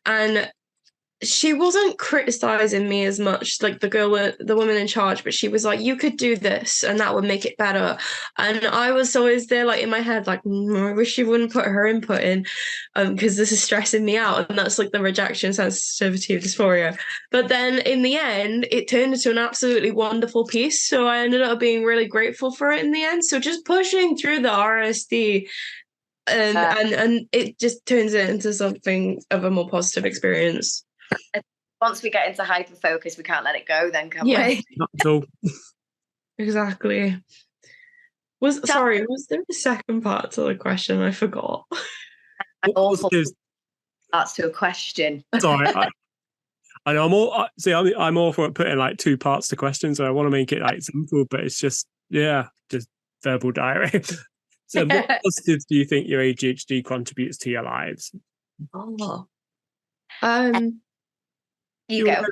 and she wasn't criticizing me as much, like the woman in charge, but she was like, you could do this and that would make it better. And I was always there like in my head like, I wish she wouldn't put her input in, because this is stressing me out. And that's like the rejection sensitivity of dysphoria. But then in the end it turned into an absolutely wonderful piece, so I ended up being really grateful for it in the end. So just pushing through the RSD, and it just turns it into something of a more positive experience. Once we get into hyper focus, we can't let it go then, can we? Not at all. Exactly. Was there a second part to the question? I forgot. That's to a question. Sorry, I know I'm all for putting like two parts to questions, so I want to make it like simple, but it's just verbal diarrhea. So what positives do you think your ADHD contributes to your lives? You go.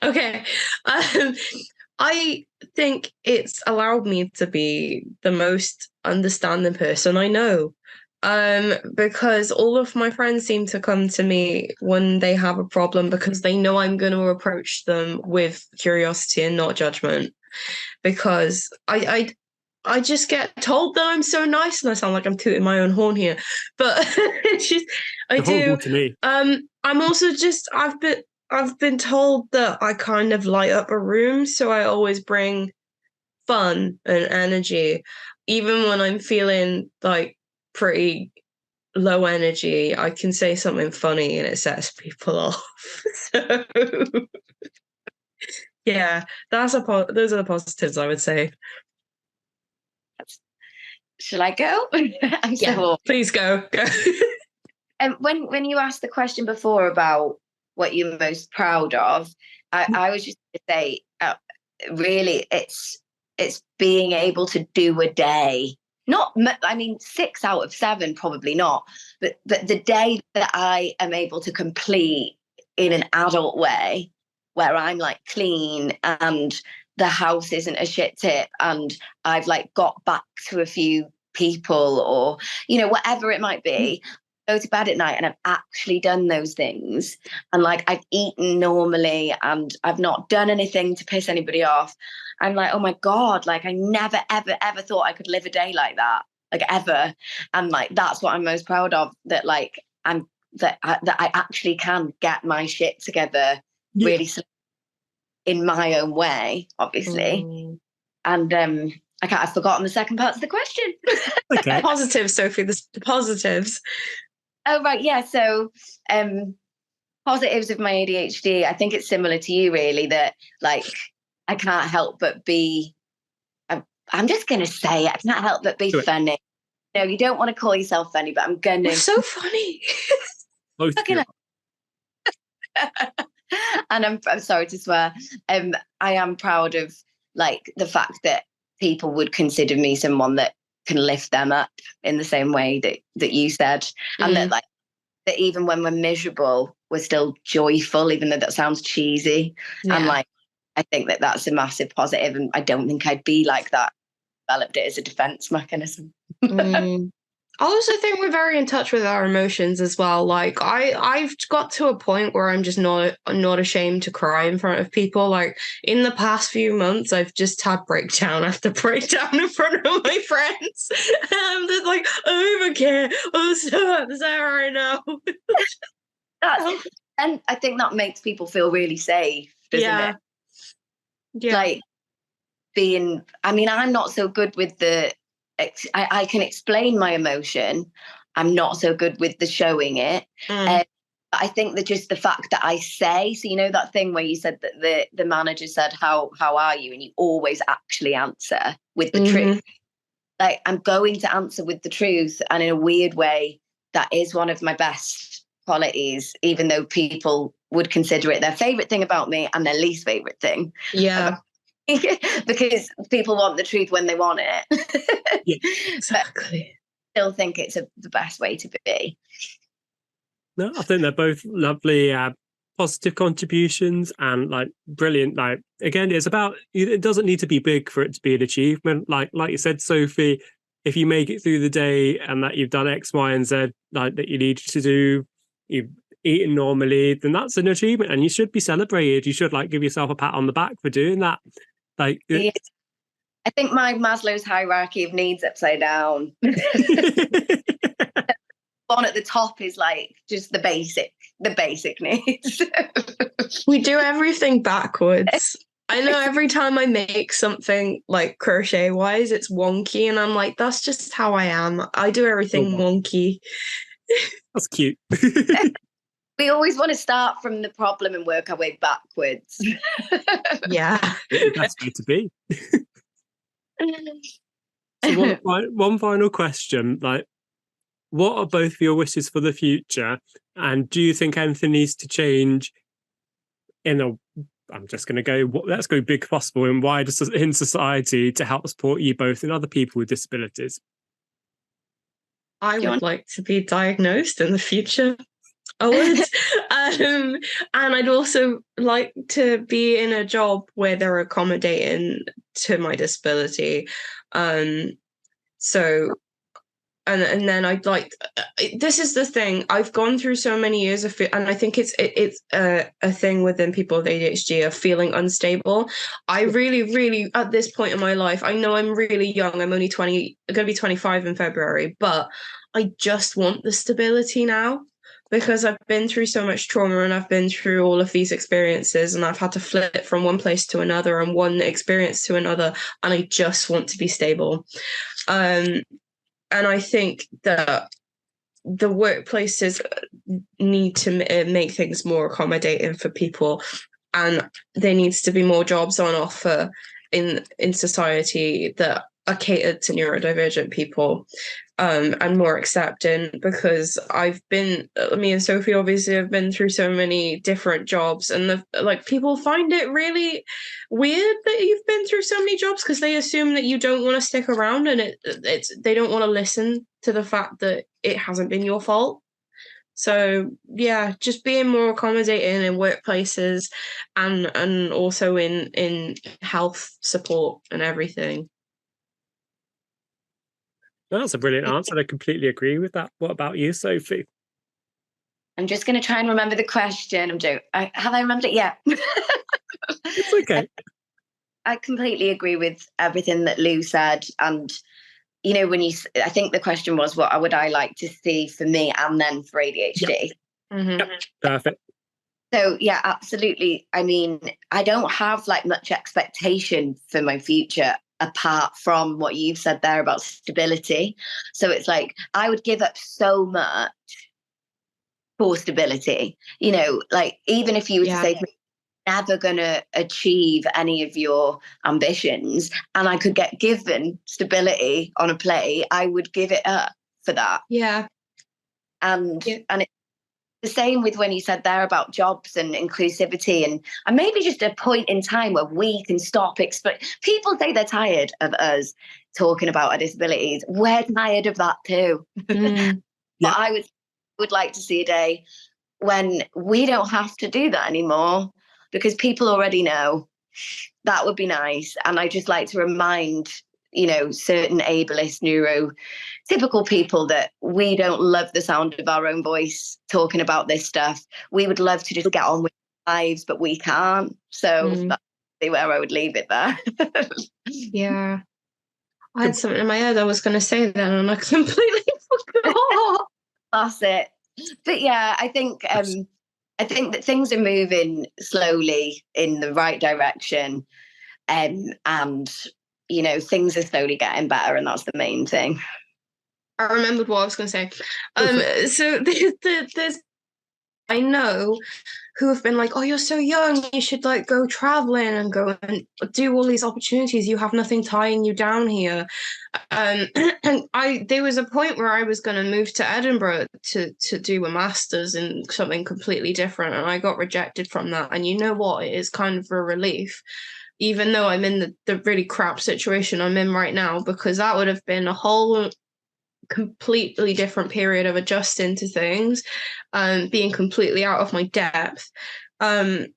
Okay. I think it's allowed me to be the most understanding person I know. Because all of my friends seem to come to me when they have a problem, because they know I'm going to approach them with curiosity and not judgment. Because I just get told that I'm so nice, and I sound like I'm tooting my own horn here, but I do. To me. I'm also just I've been told that I kind of light up a room, so I always bring fun and energy, even when I'm feeling like pretty low energy. I can say something funny and it sets people off. So yeah, those are the positives, I would say. Shall I go? Please go. And when you asked the question before about what you're most proud of, I was just going to say, really, it's it's being able to do a day. Not, I mean, 6 out of 7, probably not, but the day that I am able to complete in an adult way, where I'm like clean and the house isn't a shit tip and I've like got back to a few people, or, you know, whatever it might be, go to bed at night and I've actually done those things, and like I've eaten normally and I've not done anything to piss anybody off. I'm like, oh my God, like I never, ever, ever thought I could live a day like that, like ever. And like, that's what I'm most proud of, that like that I actually can get my shit together really in my own way, obviously. And I've forgotten the second part of the question. Okay. Positives, Sophie, the positives. Oh, right. Yeah. So positives of my ADHD, I think it's similar to you, really, that like I can't help but be, I'm just going to say it, I can't help but be funny. No, you don't want to call yourself funny, but I'm going to. We're so funny. Both of you. And I'm sorry to swear. I am proud of like the fact that people would consider me someone that can lift them up in the same way that you said, and that like that even when we're miserable, we're still joyful, even though that sounds cheesy. Yeah. And like, I think that that's a massive positive, and I don't think I'd be like that. Developed it as a defense mechanism. I also think we're very in touch with our emotions as well. Like I've got to a point where I'm just not ashamed to cry in front of people. Like in the past few months, I've just had breakdown after breakdown in front of my friends. And I'm just like, I don't even care. I'm so upset right now. And I think that makes people feel really safe, doesn't it? Yeah. Like being, I mean, I'm not so good with I can explain my emotion. I'm not so good with the showing it. But I think that just the fact that I say, so you know that thing where you said that the manager said, how are you? And you always actually answer with the truth. Like I'm going to answer with the truth. And in a weird way, that is one of my best qualities, even though people would consider it their favorite thing about me and their least favorite thing. Yeah. Because people want the truth when they want it. Yeah, exactly. I still think it's the best way to be. No, I think they're both lovely, positive contributions and like brilliant. Like again, it's about, it doesn't need to be big for it to be an achievement. Like you said, Sophie, if you make it through the day and that you've done X, Y, and Z, like that you need to do, you've eaten normally, then that's an achievement and you should be celebrated. You should like give yourself a pat on the back for doing that. Like, yeah. I think my Maslow's hierarchy of needs upside down. One at the top is like just the basic needs. We do everything backwards. I know every time I make something like crochet wise, it's wonky, and I'm like, that's just how I am. I do everything wonky. That's cute. We always want to start from the problem and work our way backwards. Yeah. The best way to be. So one final question, like, what are both of your wishes for the future? And do you think anything needs to change I'm just going to go, let's go big possible and wider in society to help support you both and other people with disabilities? I would like to be diagnosed in the future. I would. And I'd also like to be in a job where they're accommodating to my disability. And then I'd like, this is the thing, I've gone through so many years of and I think it's a thing within people with ADHD of feeling unstable. I really, at this point in my life, I know I'm really young, I'm only 20, I'm going to be 25 in February, but I just want the stability now. Because I've been through so much trauma and I've been through all of these experiences and I've had to flip from one place to another and one experience to another, and I just want to be stable. And I think that the workplaces need to make things more accommodating for people, and there needs to be more jobs on offer in society that are catered to neurodivergent people. and more accepting, because me and Sophie obviously have been through so many different jobs, and people find it really weird that you've been through so many jobs, because they assume that you don't want to stick around, and they don't want to listen to the fact that it hasn't been your fault. So yeah, just being more accommodating in workplaces and also in health support and everything. Well, that's a brilliant answer. I completely agree with that. What about you, Sophie? I'm just going to try and remember the question. I'm joking. Have I remembered it yet? It's okay. I completely agree with everything that Lou said. And, you know, I think the question was, what would I like to see for me and then for ADHD? Yep. Mm-hmm. Yep. Perfect. So, yeah, absolutely. I mean, I don't have much expectation for my future apart from what you've said there about stability. So it's I would give up so much for stability, you know, even if you were to say never going to achieve any of your ambitions and I could get given stability on a plate, I would give it up for that. And it's the same with when you said there about jobs and inclusivity and maybe just a point in time where we can stop. People say they're tired of us talking about our disabilities. We're tired of that too. But I would like to see a day when we don't have to do that anymore, because people already know. That would be nice. And I just like to remind, you know, certain ableist, neurotypical people that we don't love the sound of our own voice talking about this stuff. We would love to just get on with our lives, but we can't. So that's where I would leave it there. Yeah. I had something in my head I was going to say then and I completely forgot. That's it. But yeah, I think that things are moving slowly in the right direction, and you know, things are slowly getting better, and that's the main thing. I remembered what I was going to say. So there's I know who have been like, oh, you're so young, you should go traveling and go and do all these opportunities. You have nothing tying you down here. And there was a point where I was going to move to Edinburgh to do a master's in something completely different, and I got rejected from that. And you know what? It is kind of a relief, even though I'm in the really crap situation I'm in right now, because that would have been a whole completely different period of adjusting to things, being completely out of my depth, and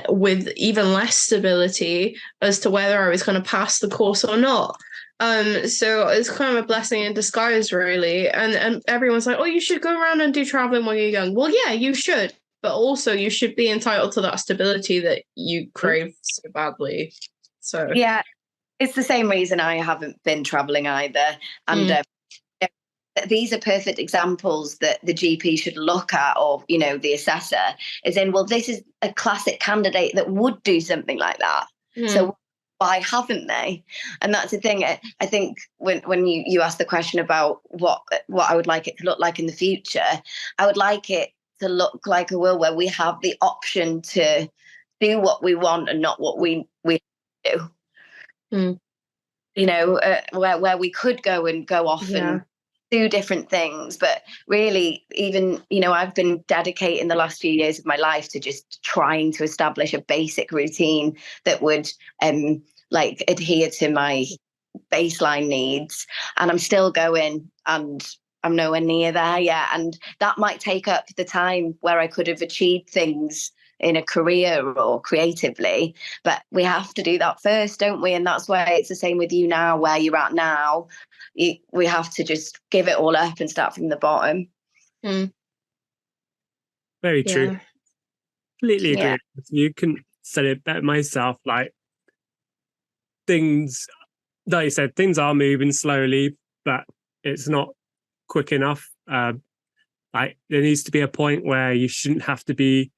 with even less stability as to whether I was going to pass the course or not. So it's kind of a blessing in disguise, really. And everyone's like, oh, you should go around and do traveling when you're young. Well, yeah, you should. But also you should be entitled to that stability that you crave so badly. So yeah, it's the same reason I haven't been traveling either. And these are perfect examples that the GP should look at, or, you know, the assessor, is in, well, this is a classic candidate that would do something like that. So why haven't they? And that's the thing. I think when you ask the question about what I would like it to look like in the future, I would like it to look like a world where we have the option to do what we want and not what we do. You know, where we could go off and do different things. But really, even, you know, I've been dedicating the last few years of my life to just trying to establish a basic routine that would adhere to my baseline needs. And I'm still going, and I'm nowhere near there yet. And that might take up the time where I could have achieved things in a career or creatively, but we have to do that first, don't we? And that's why it's the same with you now, where you're at now. We have to just give it all up and start from the bottom. Very true. Completely agree. You can say it better myself. Things, like you said, things are moving slowly, but it's not quick enough. There needs to be a point where you shouldn't have to be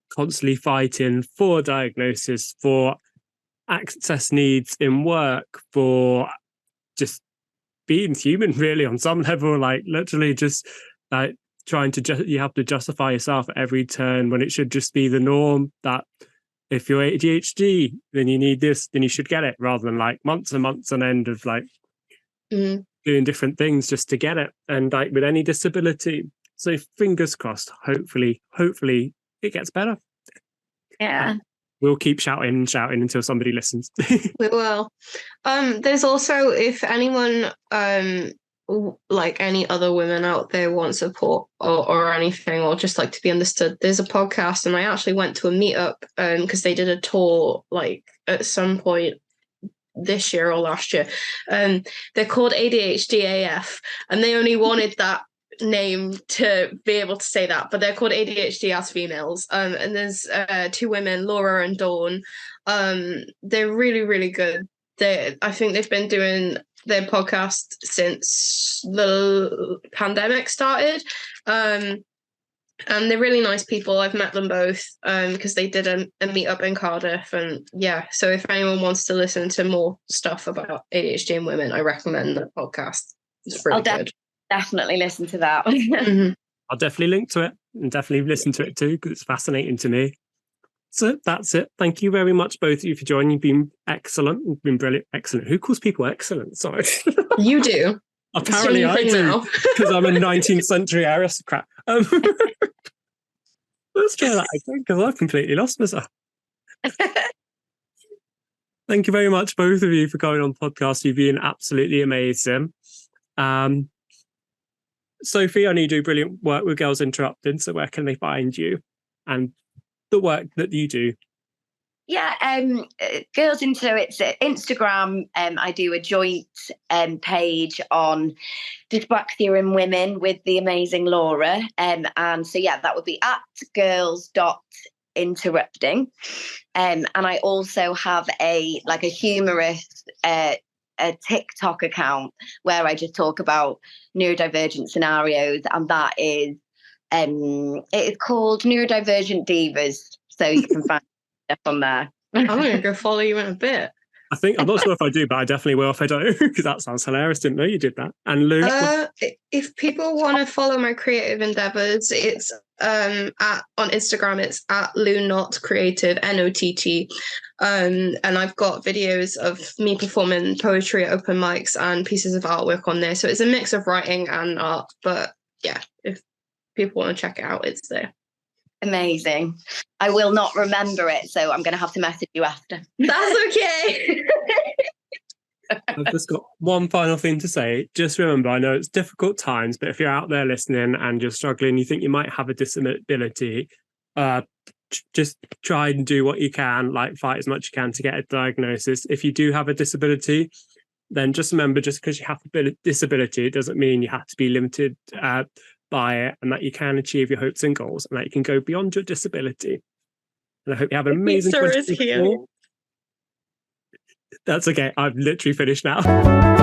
constantly fighting for diagnosis, for access needs in work, for just being human, really, on some level. Literally just trying to you have to justify yourself at every turn, when it should just be the norm that if you're ADHD, then you need this, then you should get it, rather than months and months on end of doing different things just to get it. And like with any disability, so fingers crossed, hopefully it gets better. Yeah. We'll keep shouting until somebody listens. We will. There's also, if anyone like any other women out there want support or anything, or just like to be understood, there's a podcast, and I actually went to a meetup because they did a tour like at some point this year or last year. They're called ADHD AF, and they only wanted that name to be able to say that, but they're called ADHD as females. And there's two women, Laura and Dawn. They're really, really good. I think they've been doing their podcast since the pandemic started. And they're really nice people. I've met them both because they did a meetup in Cardiff. And yeah, so if anyone wants to listen to more stuff about ADHD in women, I recommend the podcast. It's really good. Definitely listen to that. Mm-hmm. I'll definitely link to it and definitely listen to it too, because it's fascinating to me. So that's it. Thank you very much, both of you, for joining. You've been excellent. You've been brilliant. Excellent. Who calls people excellent? Sorry. You do. Apparently I do, because I'm a 19th century aristocrat. Let's try that again, because I've completely lost myself. Thank you very much, both of you, for going on the podcast. You've been absolutely amazing. Sophie, I know you do brilliant work with Girls Interrupted, so where can they find you and the work that you do? Yeah, Girls Into It's Instagram. I do a joint page on dyspraxia in women with the amazing Laura. And so, yeah, that would be at girls.interrupting. And I also have a humorous a TikTok account where I just talk about neurodivergent scenarios, and that is it is called Neurodivergent Divas, so you can find stuff on there. I'm gonna go follow you in a bit. I'm not sure if I do, but I definitely will if I don't, because that sounds hilarious. Didn't know you did that. And Lou, if people want to follow my creative endeavors, it's on Instagram. It's at Lou Not Creative, NOTT. And I've got videos of me performing poetry at open mics and pieces of artwork on there. So it's a mix of writing and art. But yeah, if people want to check it out, it's there. Amazing. I will not remember it, so I'm going to have to message you after. That's okay. I've just got one final thing to say. Just remember, I know it's difficult times, but if you're out there listening and you're struggling, you think you might have a disability, just try and do what you can, like fight as much as you can to get a diagnosis. If you do have a disability, then just remember, just because you have a disability, it doesn't mean you have to be limited by it, and that you can achieve your hopes and goals, and that you can go beyond your disability. And I hope you have an amazing 2024. That's okay. I've literally finished now.